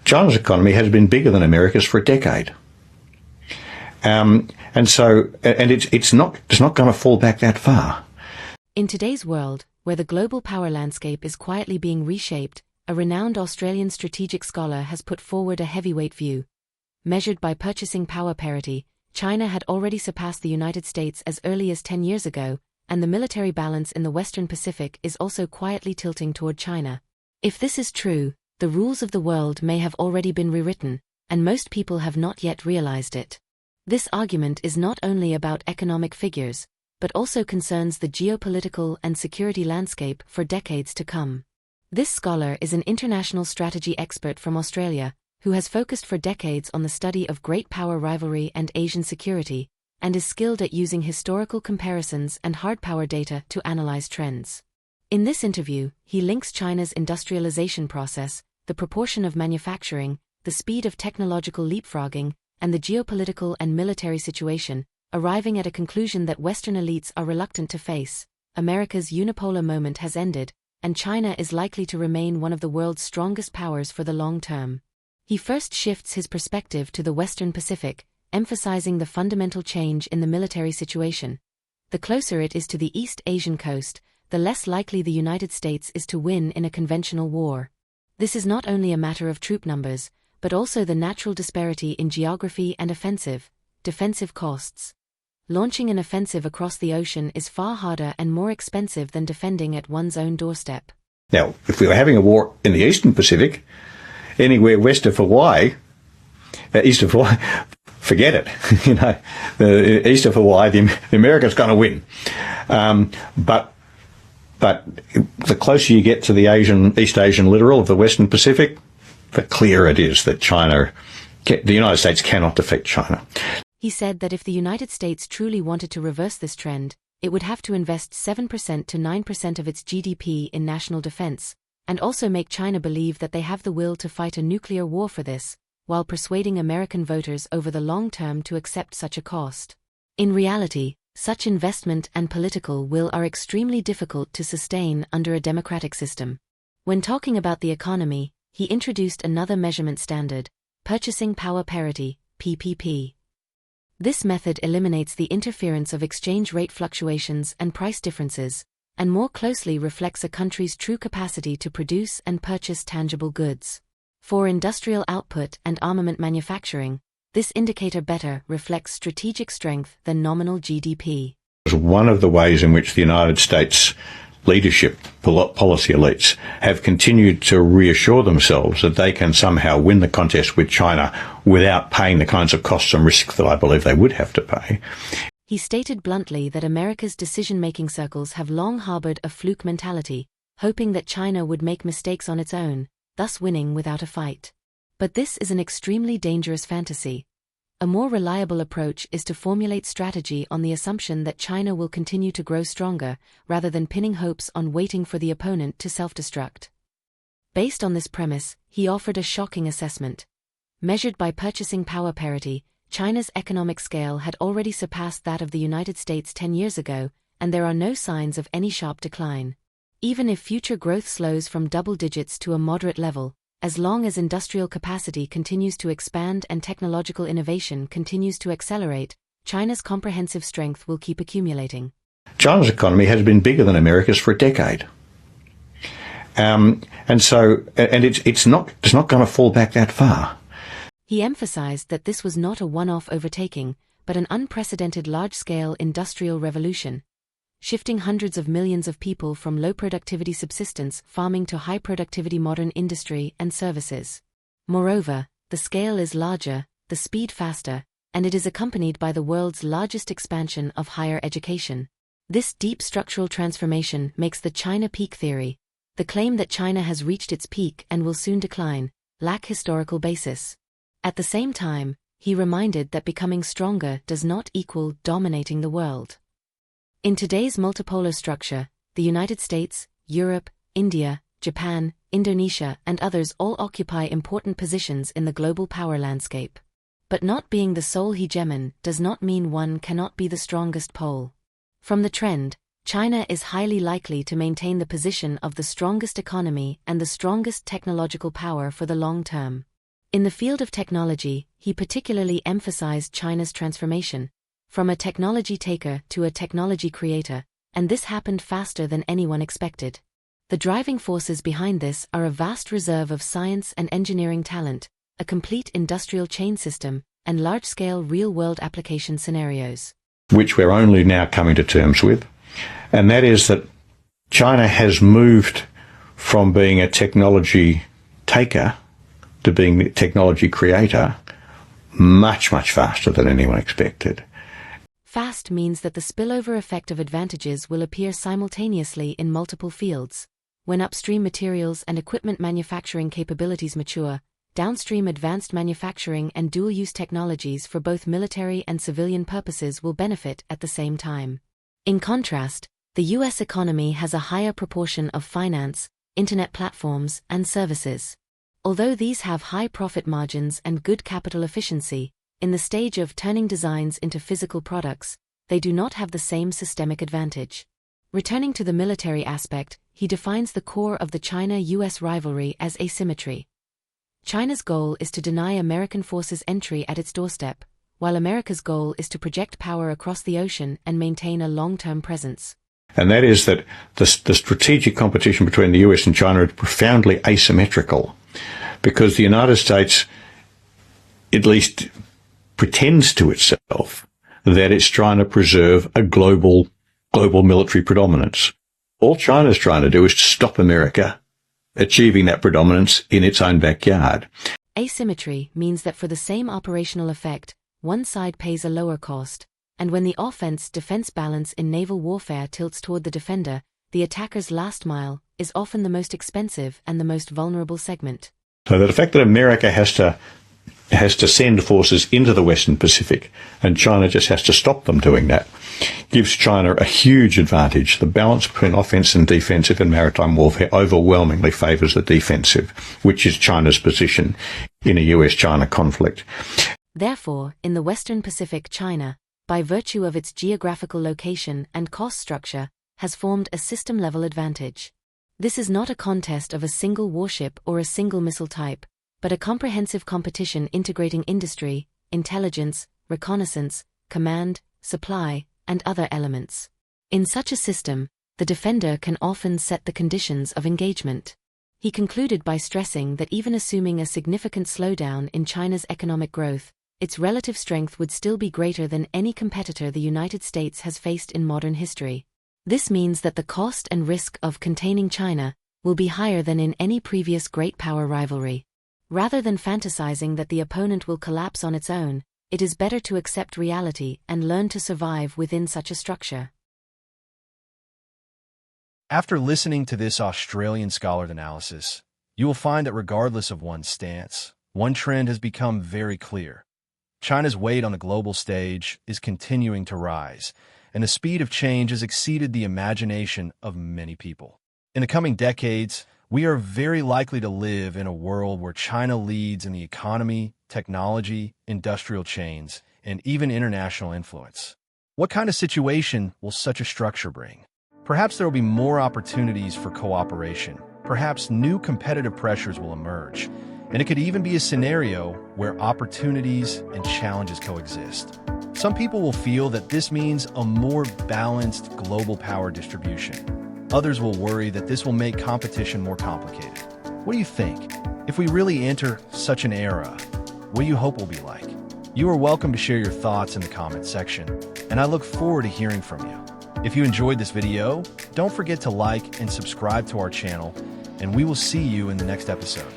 China's economy has been bigger than America's for a decade. And it's not going to fall back that far. In today's world, where the global power landscape is quietly being reshaped, a renowned Australian strategic scholar has put forward a heavyweight view. Measured by purchasing power parity, China had already surpassed the United States as early as 10 years ago, and the military balance in the Western Pacific is also quietly tilting toward China. If this is true, the rules of the world may have already been rewritten, and most people have not yet realized it. This argument is not only about economic figures, but also concerns the geopolitical and security landscape for decades to come. This scholar is an international strategy expert from Australia, who has focused for decades on the study of great power rivalry and Asian security, and is skilled at using historical comparisons and hard power data to analyze trends. In this interview, he links China's industrialization process, the proportion of manufacturing, the speed of technological leapfrogging, and the geopolitical and military situation, arriving at a conclusion that Western elites are reluctant to face. America's unipolar moment has ended, and China is likely to remain one of the world's strongest powers for the long term. He first shifts his perspective to the Western Pacific, emphasizing the fundamental change in the military situation. The closer it is to the East Asian coast, the less likely the United States is to win in a conventional war. This is not only a matter of troop numbers, but also the natural disparity in geography and defensive costs. Launching an offensive across the ocean is far harder and more expensive than defending at one's own doorstep. Now, if we were having a war in the Eastern Pacific, anywhere west of Hawaii, east of Hawaii, forget it. East of Hawaii, the Americans going to win. But the closer you get to the East Asian littoral of the Western Pacific, the clearer it is that the United States cannot defeat China. He said that if the United States truly wanted to reverse this trend, it would have to invest 7% to 9% of its GDP in national defense, and also make China believe that they have the will to fight a nuclear war for this, while persuading American voters over the long term to accept such a cost. In reality, such investment and political will are extremely difficult to sustain under a democratic system. When talking about the economy, he introduced another measurement standard, purchasing power parity, PPP. This method eliminates the interference of exchange rate fluctuations and price differences, and more closely reflects a country's true capacity to produce and purchase tangible goods. For industrial output and armament manufacturing, this indicator better reflects strategic strength than nominal GDP. One of the ways in which the United States leadership, policy elites, have continued to reassure themselves that they can somehow win the contest with China without paying the kinds of costs and risks that I believe they would have to pay. He stated bluntly that America's decision-making circles have long harbored a fluke mentality, hoping that China would make mistakes on its own, thus winning without a fight. But this is an extremely dangerous fantasy. A more reliable approach is to formulate strategy on the assumption that China will continue to grow stronger, rather than pinning hopes on waiting for the opponent to self-destruct. Based on this premise, he offered a shocking assessment. Measured by purchasing power parity, China's economic scale had already surpassed that of the United States 10 years ago, and there are no signs of any sharp decline. Even if future growth slows from double digits to a moderate level, as long as industrial capacity continues to expand and technological innovation continues to accelerate, China's comprehensive strength will keep accumulating. China's economy has been bigger than America's for a decade. It's not going to fall back that far. He emphasized that this was not a one-off overtaking, but an unprecedented large-scale industrial revolution, shifting hundreds of millions of people from low-productivity subsistence farming to high-productivity modern industry and services. Moreover, the scale is larger, the speed faster, and it is accompanied by the world's largest expansion of higher education. This deep structural transformation makes the China peak theory, the claim that China has reached its peak and will soon decline, lack historical basis. At the same time, he reminded that becoming stronger does not equal dominating the world. In today's multipolar structure, the United States, Europe, India, Japan, Indonesia, and others all occupy important positions in the global power landscape. But not being the sole hegemon does not mean one cannot be the strongest pole. From the trend, China is highly likely to maintain the position of the strongest economy and the strongest technological power for the long term. In the field of technology, he particularly emphasized China's transformation, from a technology taker to a technology creator, and this happened faster than anyone expected. The driving forces behind this are a vast reserve of science and engineering talent, a complete industrial chain system, and large-scale real-world application scenarios. Which we're only now coming to terms with, and that is that China has moved from being a technology taker to being the technology creator much, much faster than anyone expected. Fast means that the spillover effect of advantages will appear simultaneously in multiple fields. When upstream materials and equipment manufacturing capabilities mature, downstream advanced manufacturing and dual-use technologies for both military and civilian purposes will benefit at the same time. In contrast, the U.S. economy has a higher proportion of finance, internet platforms, and services. Although these have high profit margins and good capital efficiency, in the stage of turning designs into physical products, they do not have the same systemic advantage. Returning to the military aspect, he defines the core of the China-US rivalry as asymmetry. China's goal is to deny American forces entry at its doorstep, while America's goal is to project power across the ocean and maintain a long-term presence. And that is that the strategic competition between the US and China is profoundly asymmetrical, because the United States at least pretends to itself that it's trying to preserve a global military predominance. All China's trying to do is to stop America achieving that predominance in its own backyard. Asymmetry means that for the same operational effect, one side pays a lower cost, and when the offense-defense balance in naval warfare tilts toward the defender, the attacker's last mile is often the most expensive and the most vulnerable segment. So the fact that America has to send forces into the Western Pacific and China just has to stop them doing that gives China a huge advantage. The balance between offensive and defensive in maritime warfare overwhelmingly favours the defensive, which is China's position in a US-China conflict. Therefore, in the Western Pacific, China, by virtue of its geographical location and cost structure, has formed a system-level advantage. This is not a contest of a single warship or a single missile type, but a comprehensive competition integrating industry, intelligence, reconnaissance, command, supply, and other elements. In such a system, the defender can often set the conditions of engagement. He concluded by stressing that even assuming a significant slowdown in China's economic growth, its relative strength would still be greater than any competitor the United States has faced in modern history. This means that the cost and risk of containing China will be higher than in any previous great power rivalry. Rather than fantasizing that the opponent will collapse on its own, it is better to accept reality and learn to survive within such a structure. After listening to this Australian scholar's analysis, you will find that regardless of one's stance, one trend has become very clear. China's weight on the global stage is continuing to rise, and the speed of change has exceeded the imagination of many people. In the coming decades, we are very likely to live in a world where China leads in the economy, technology, industrial chains, and even international influence. What kind of situation will such a structure bring? Perhaps there will be more opportunities for cooperation. Perhaps new competitive pressures will emerge. And it could even be a scenario where opportunities and challenges coexist. Some people will feel that this means a more balanced global power distribution. Others will worry that this will make competition more complicated. What do you think? If we really enter such an era, what do you hope will be like? You are welcome to share your thoughts in the comments section, and I look forward to hearing from you. If you enjoyed this video, don't forget to like and subscribe to our channel, and we will see you in the next episode.